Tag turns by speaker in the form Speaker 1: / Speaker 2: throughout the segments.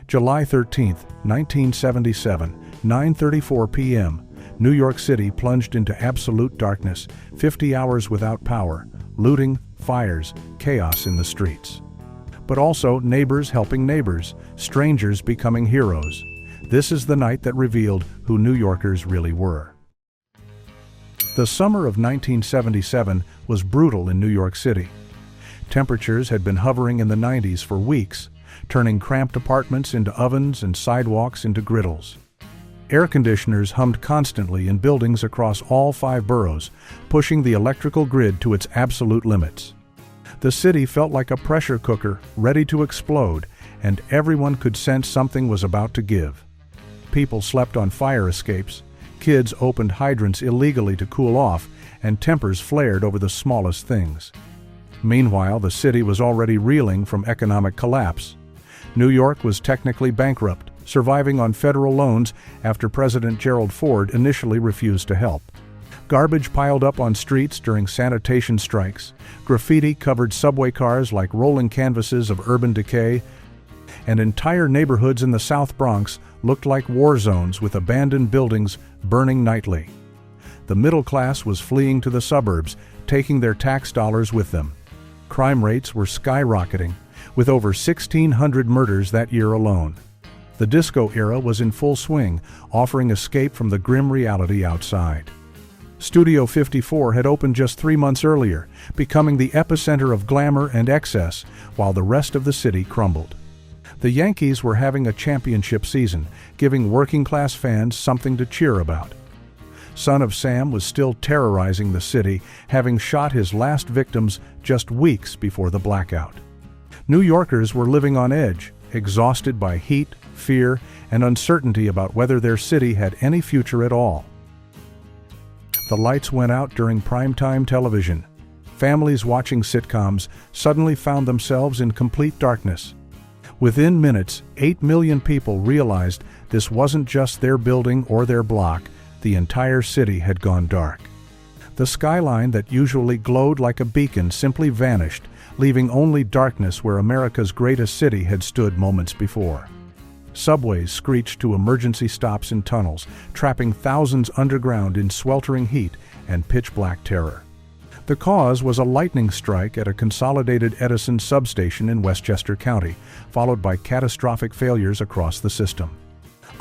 Speaker 1: July 13, 1977, 9:34 p.m., New York City plunged into absolute darkness, 50 hours without power, looting, fires, chaos in the streets. But also neighbors helping neighbors, strangers becoming heroes. This is the night that revealed who New Yorkers really were. The summer of 1977 was brutal in New York City. Temperatures had been hovering in the 90s for weeks, turning cramped apartments into ovens and sidewalks into griddles. Air conditioners hummed constantly in buildings across all 5 boroughs, pushing the electrical grid to its absolute limits. The city felt like a pressure cooker, ready to explode, and everyone could sense something was about to give. People slept on fire escapes, kids opened hydrants illegally to cool off, and tempers flared over the smallest things. Meanwhile, the city was already reeling from economic collapse. New York was technically bankrupt, surviving on federal loans after President Gerald Ford initially refused to help. Garbage piled up on streets during sanitation strikes, graffiti covered subway cars like rolling canvases of urban decay, and entire neighborhoods in the South Bronx looked like war zones with abandoned buildings burning nightly. The middle class was fleeing to the suburbs, taking their tax dollars with them. Crime rates were skyrocketing, with over 1,600 murders that year alone. The disco era was in full swing, offering escape from the grim reality outside. Studio 54 had opened just 3 months earlier, becoming the epicenter of glamour and excess, while the rest of the city crumbled. The Yankees were having a championship season, giving working-class fans something to cheer about. Son of Sam was still terrorizing the city, having shot his last victims just weeks before the blackout. New Yorkers were living on edge, exhausted by heat, fear, and uncertainty about whether their city had any future at all. The lights went out during primetime television. Families watching sitcoms suddenly found themselves in complete darkness. Within minutes, 8 million people realized this wasn't just their building or their block, the entire city had gone dark. The skyline that usually glowed like a beacon simply vanished, leaving only darkness where America's greatest city had stood moments before. Subways screeched to emergency stops in tunnels, trapping thousands underground in sweltering heat and pitch-black terror. The cause was a lightning strike at a Consolidated Edison substation in Westchester County, followed by catastrophic failures across the system.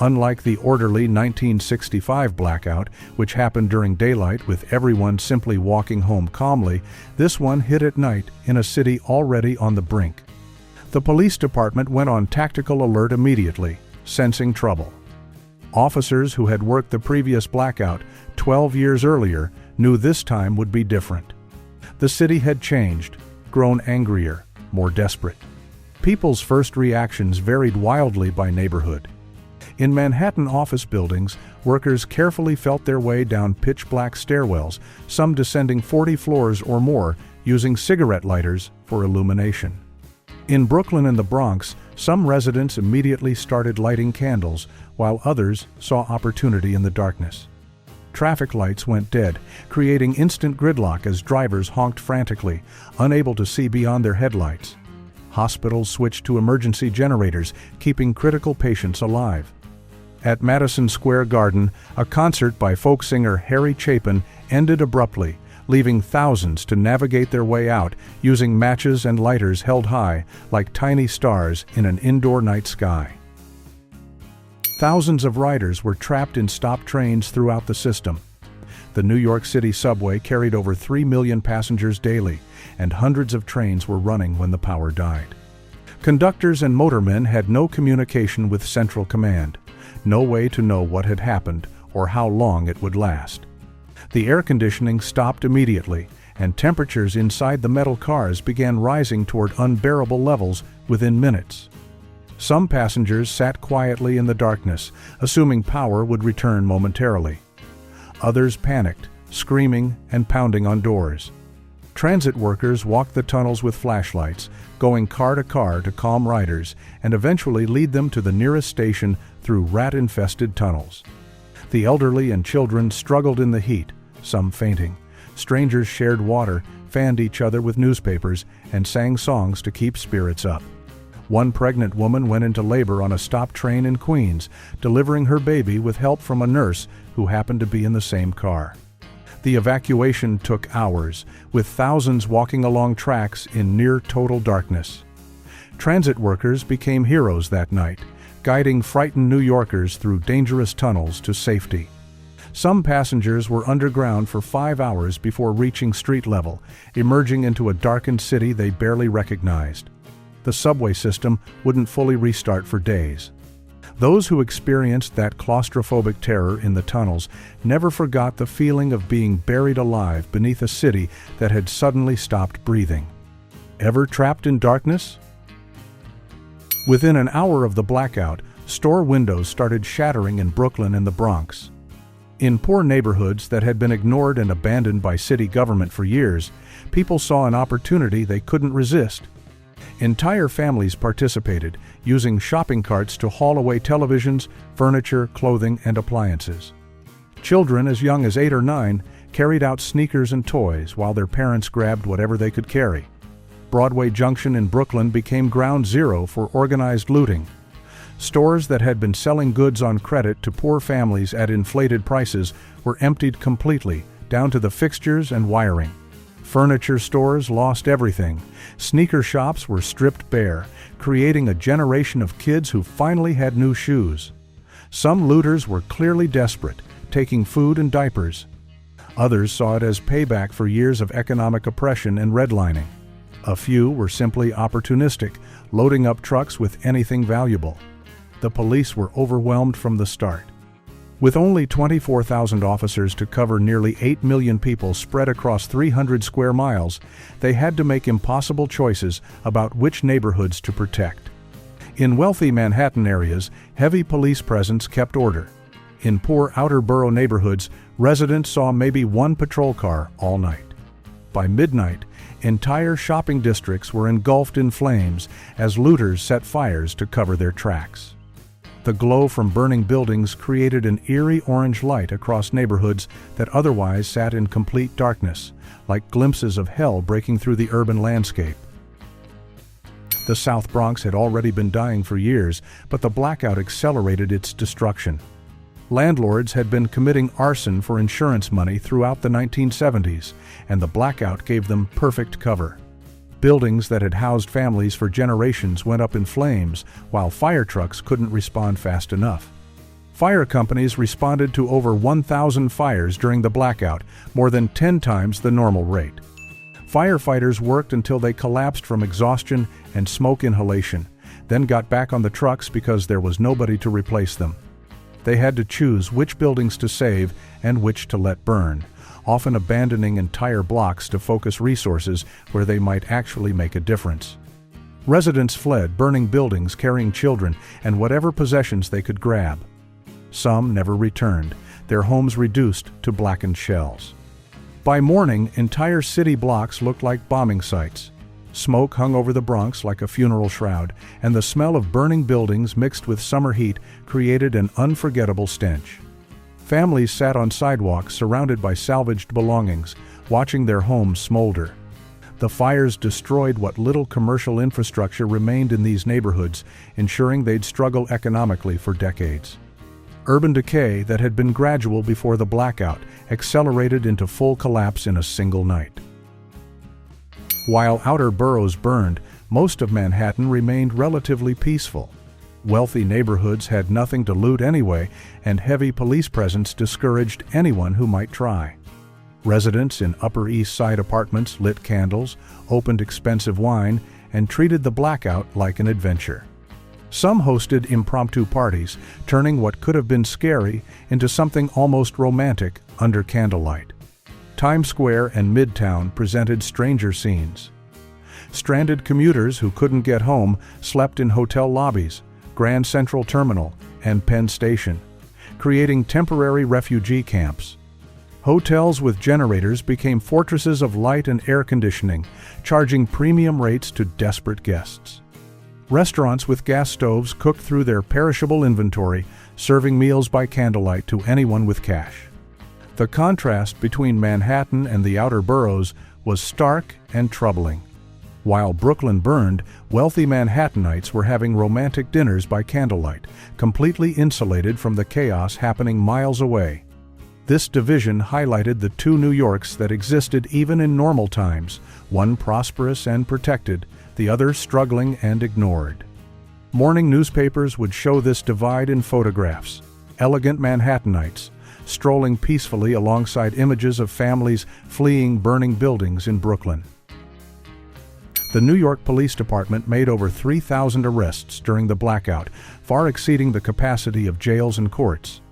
Speaker 1: Unlike the orderly 1965 blackout, which happened during daylight with everyone simply walking home calmly, this one hit at night in a city already on the brink. The police department went on tactical alert immediately, sensing trouble. Officers who had worked the previous blackout 12 years earlier knew this time would be different. The city had changed, grown angrier, more desperate. People's first reactions varied wildly by neighborhood. In Manhattan office buildings, workers carefully felt their way down pitch-black stairwells, some descending 40 floors or more, using cigarette lighters for illumination. In Brooklyn and the Bronx, some residents immediately started lighting candles, while others saw opportunity in the darkness. Traffic lights went dead, creating instant gridlock as drivers honked frantically, unable to see beyond their headlights. Hospitals switched to emergency generators, keeping critical patients alive. At Madison Square Garden, a concert by folk singer Harry Chapin ended abruptly, leaving thousands to navigate their way out using matches and lighters held high like tiny stars in an indoor night sky. Thousands of riders were trapped in stopped trains throughout the system. The New York City subway carried over 3 million passengers daily, and hundreds of trains were running when the power died. Conductors and motormen had no communication with Central Command, no way to know what had happened or how long it would last. The air conditioning stopped immediately, and temperatures inside the metal cars began rising toward unbearable levels within minutes. Some passengers sat quietly in the darkness, assuming power would return momentarily. Others panicked, screaming and pounding on doors. Transit workers walked the tunnels with flashlights, going car to calm riders and eventually lead them to the nearest station through rat-infested tunnels. The elderly and children struggled in the heat, some fainting. Strangers shared water, fanned each other with newspapers, and sang songs to keep spirits up. One pregnant woman went into labor on a stopped train in Queens, delivering her baby with help from a nurse who happened to be in the same car. The evacuation took hours, with thousands walking along tracks in near-total darkness. Transit workers became heroes that night, guiding frightened New Yorkers through dangerous tunnels to safety. Some passengers were underground for 5 hours before reaching street level, emerging into a darkened city they barely recognized. The subway system wouldn't fully restart for days. Those who experienced that claustrophobic terror in the tunnels never forgot the feeling of being buried alive beneath a city that had suddenly stopped breathing. Ever trapped in darkness? Within an hour of the blackout, store windows started shattering in Brooklyn and the Bronx. In poor neighborhoods that had been ignored and abandoned by city government for years, people saw an opportunity they couldn't resist. Entire families participated, using shopping carts to haul away televisions, furniture, clothing, and appliances. Children as young as 8 or 9 carried out sneakers and toys while their parents grabbed whatever they could carry. Broadway Junction in Brooklyn became ground zero for organized looting. Stores that had been selling goods on credit to poor families at inflated prices were emptied completely, down to the fixtures and wiring. Furniture stores lost everything. Sneaker shops were stripped bare, creating a generation of kids who finally had new shoes. Some looters were clearly desperate, taking food and diapers. Others saw it as payback for years of economic oppression and redlining. A few were simply opportunistic, loading up trucks with anything valuable. The police were overwhelmed from the start. With only 24,000 officers to cover nearly 8 million people spread across 300 square miles, they had to make impossible choices about which neighborhoods to protect. In wealthy Manhattan areas, heavy police presence kept order. In poor outer borough neighborhoods, residents saw maybe one patrol car all night. By midnight, entire shopping districts were engulfed in flames as looters set fires to cover their tracks. The glow from burning buildings created an eerie orange light across neighborhoods that otherwise sat in complete darkness, like glimpses of hell breaking through the urban landscape. The South Bronx had already been dying for years, but the blackout accelerated its destruction. Landlords had been committing arson for insurance money throughout the 1970s, and the blackout gave them perfect cover. Buildings that had housed families for generations went up in flames, while fire trucks couldn't respond fast enough. Fire companies responded to over 1,000 fires during the blackout, more than 10 times the normal rate. Firefighters worked until they collapsed from exhaustion and smoke inhalation, then got back on the trucks because there was nobody to replace them. They had to choose which buildings to save and which to let burn, often abandoning entire blocks to focus resources where they might actually make a difference. Residents fled, burning buildings, carrying children, and whatever possessions they could grab. Some never returned, their homes reduced to blackened shells. By morning, entire city blocks looked like bombing sites. Smoke hung over the Bronx like a funeral shroud, and the smell of burning buildings mixed with summer heat created an unforgettable stench. Families sat on sidewalks surrounded by salvaged belongings, watching their homes smolder. The fires destroyed what little commercial infrastructure remained in these neighborhoods, ensuring they'd struggle economically for decades. Urban decay that had been gradual before the blackout accelerated into full collapse in a single night. While outer boroughs burned, most of Manhattan remained relatively peaceful. Wealthy neighborhoods had nothing to loot anyway, and heavy police presence discouraged anyone who might try. Residents in Upper East Side apartments lit candles, opened expensive wine, and treated the blackout like an adventure. Some hosted impromptu parties, turning what could have been scary into something almost romantic under candlelight. Times Square and Midtown presented stranger scenes. Stranded commuters who couldn't get home slept in hotel lobbies, Grand Central Terminal, and Penn Station, creating temporary refugee camps. Hotels with generators became fortresses of light and air conditioning, charging premium rates to desperate guests. Restaurants with gas stoves cooked through their perishable inventory, serving meals by candlelight to anyone with cash. The contrast between Manhattan and the outer boroughs was stark and troubling. While Brooklyn burned, wealthy Manhattanites were having romantic dinners by candlelight, completely insulated from the chaos happening miles away. This division highlighted the two New Yorks that existed even in normal times, one prosperous and protected, the other struggling and ignored. Morning newspapers would show this divide in photographs. Elegant Manhattanites, strolling peacefully alongside images of families fleeing burning buildings in Brooklyn. The New York Police Department made over 3,000 arrests during the blackout, far exceeding the capacity of jails and courts.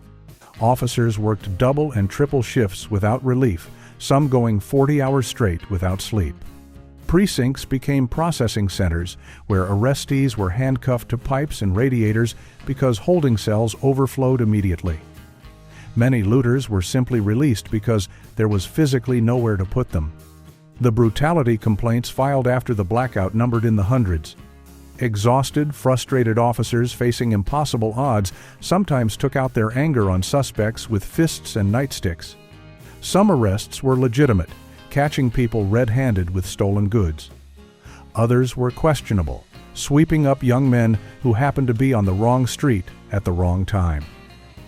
Speaker 1: Officers worked double and triple shifts without relief, some going 40 hours straight without sleep. Precincts became processing centers where arrestees were handcuffed to pipes and radiators because holding cells overflowed immediately. Many looters were simply released because there was physically nowhere to put them. The brutality complaints filed after the blackout numbered in the hundreds. Exhausted, frustrated officers facing impossible odds sometimes took out their anger on suspects with fists and nightsticks. Some arrests were legitimate, catching people red-handed with stolen goods. Others were questionable, sweeping up young men who happened to be on the wrong street at the wrong time.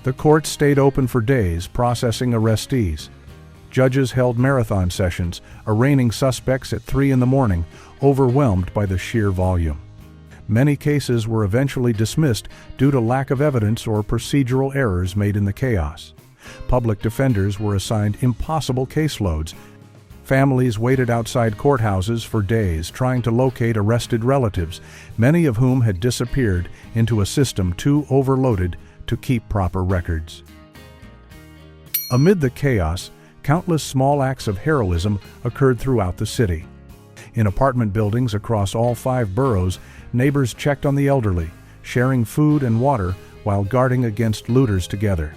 Speaker 1: The courts stayed open for days, processing arrestees. Judges held marathon sessions, arraigning suspects at 3 in the morning, overwhelmed by the sheer volume. Many cases were eventually dismissed due to lack of evidence or procedural errors made in the chaos. Public defenders were assigned impossible caseloads. Families waited outside courthouses for days trying to locate arrested relatives, many of whom had disappeared into a system too overloaded to keep proper records. Amid the chaos, countless small acts of heroism occurred throughout the city. In apartment buildings across all 5 boroughs, neighbors checked on the elderly, sharing food and water while guarding against looters together.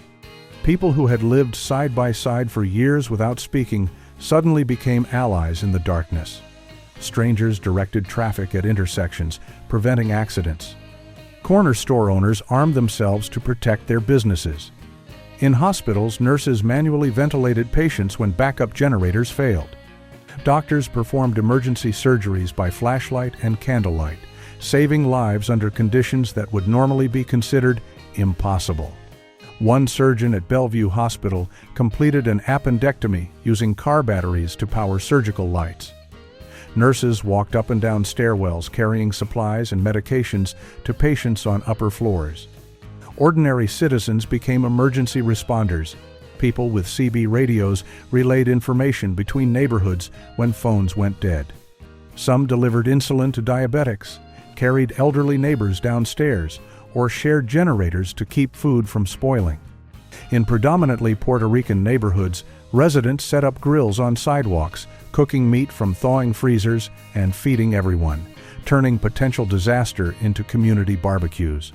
Speaker 1: People who had lived side by side for years without speaking suddenly became allies in the darkness. Strangers directed traffic at intersections, preventing accidents. Corner store owners armed themselves to protect their businesses. In hospitals, nurses manually ventilated patients when backup generators failed. Doctors performed emergency surgeries by flashlight and candlelight, saving lives under conditions that would normally be considered impossible. One surgeon at Bellevue Hospital completed an appendectomy using car batteries to power surgical lights. Nurses walked up and down stairwells carrying supplies and medications to patients on upper floors. Ordinary citizens became emergency responders. People with CB radios relayed information between neighborhoods when phones went dead. Some delivered insulin to diabetics, carried elderly neighbors downstairs, or shared generators to keep food from spoiling. In predominantly Puerto Rican neighborhoods, residents set up grills on sidewalks, cooking meat from thawing freezers and feeding everyone, turning potential disaster into community barbecues.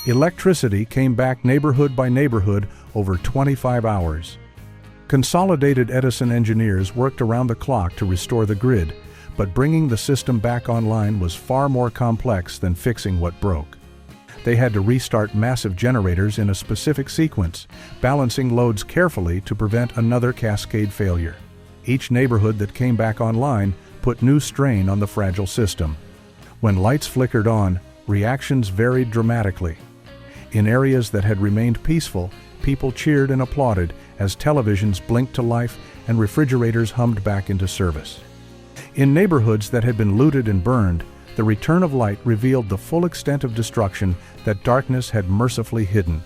Speaker 1: Electricity came back neighborhood by neighborhood over 25 hours. Consolidated Edison engineers worked around the clock to restore the grid, but bringing the system back online was far more complex than fixing what broke. They had to restart massive generators in a specific sequence, balancing loads carefully to prevent another cascade failure. Each neighborhood that came back online put new strain on the fragile system. When lights flickered on, reactions varied dramatically. In areas that had remained peaceful, people cheered and applauded as televisions blinked to life and refrigerators hummed back into service. In neighborhoods that had been looted and burned, the return of light revealed the full extent of destruction that darkness had mercifully hidden.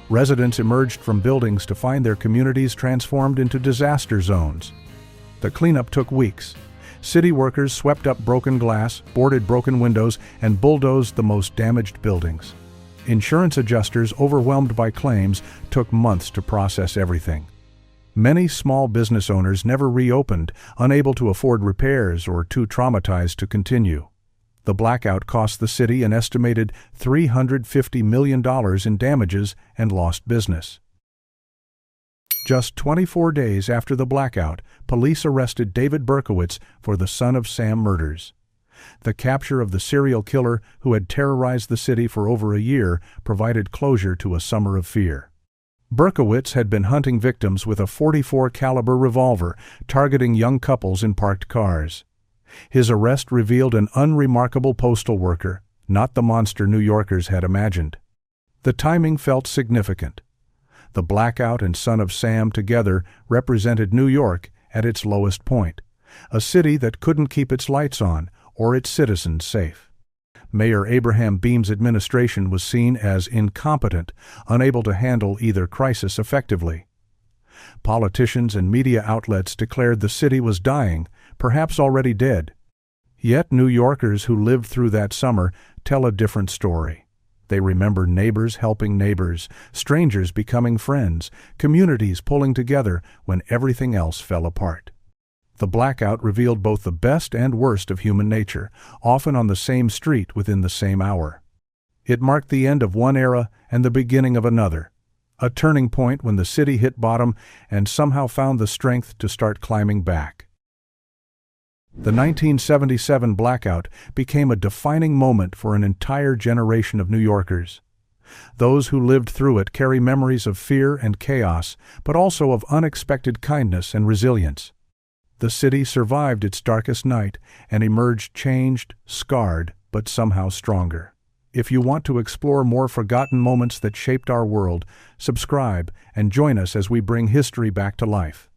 Speaker 1: Residents emerged from buildings to find their communities transformed into disaster zones. The cleanup took weeks. City workers swept up broken glass, boarded broken windows, and bulldozed the most damaged buildings. Insurance adjusters, overwhelmed by claims, took months to process everything. Many small business owners never reopened, unable to afford repairs or too traumatized to continue. The blackout cost the city an estimated $350 million in damages and lost business. Just 24 days after the blackout, police arrested David Berkowitz for the Son of Sam murders. The capture of the serial killer who had terrorized the city for over a year provided closure to a summer of fear. Berkowitz had been hunting victims with a .44 caliber revolver, targeting young couples in parked cars. His arrest revealed an unremarkable postal worker, not the monster New Yorkers had imagined. The timing felt significant. The Blackout and Son of Sam together represented New York at its lowest point, a city that couldn't keep its lights on or its citizens safe. Mayor Abraham Beam's administration was seen as incompetent, unable to handle either crisis effectively. Politicians and media outlets declared the city was dying, perhaps already dead. Yet New Yorkers who lived through that summer tell a different story. They remember neighbors helping neighbors, strangers becoming friends, communities pulling together when everything else fell apart. The Blackout revealed both the best and worst of human nature, often on the same street within the same hour. It marked the end of one era and the beginning of another, a turning point when the city hit bottom and somehow found the strength to start climbing back. The 1977 Blackout became a defining moment for an entire generation of New Yorkers. Those who lived through it carry memories of fear and chaos, but also of unexpected kindness and resilience. The city survived its darkest night and emerged changed, scarred, but somehow stronger. If you want to explore more forgotten moments that shaped our world, subscribe and join us as we bring history back to life.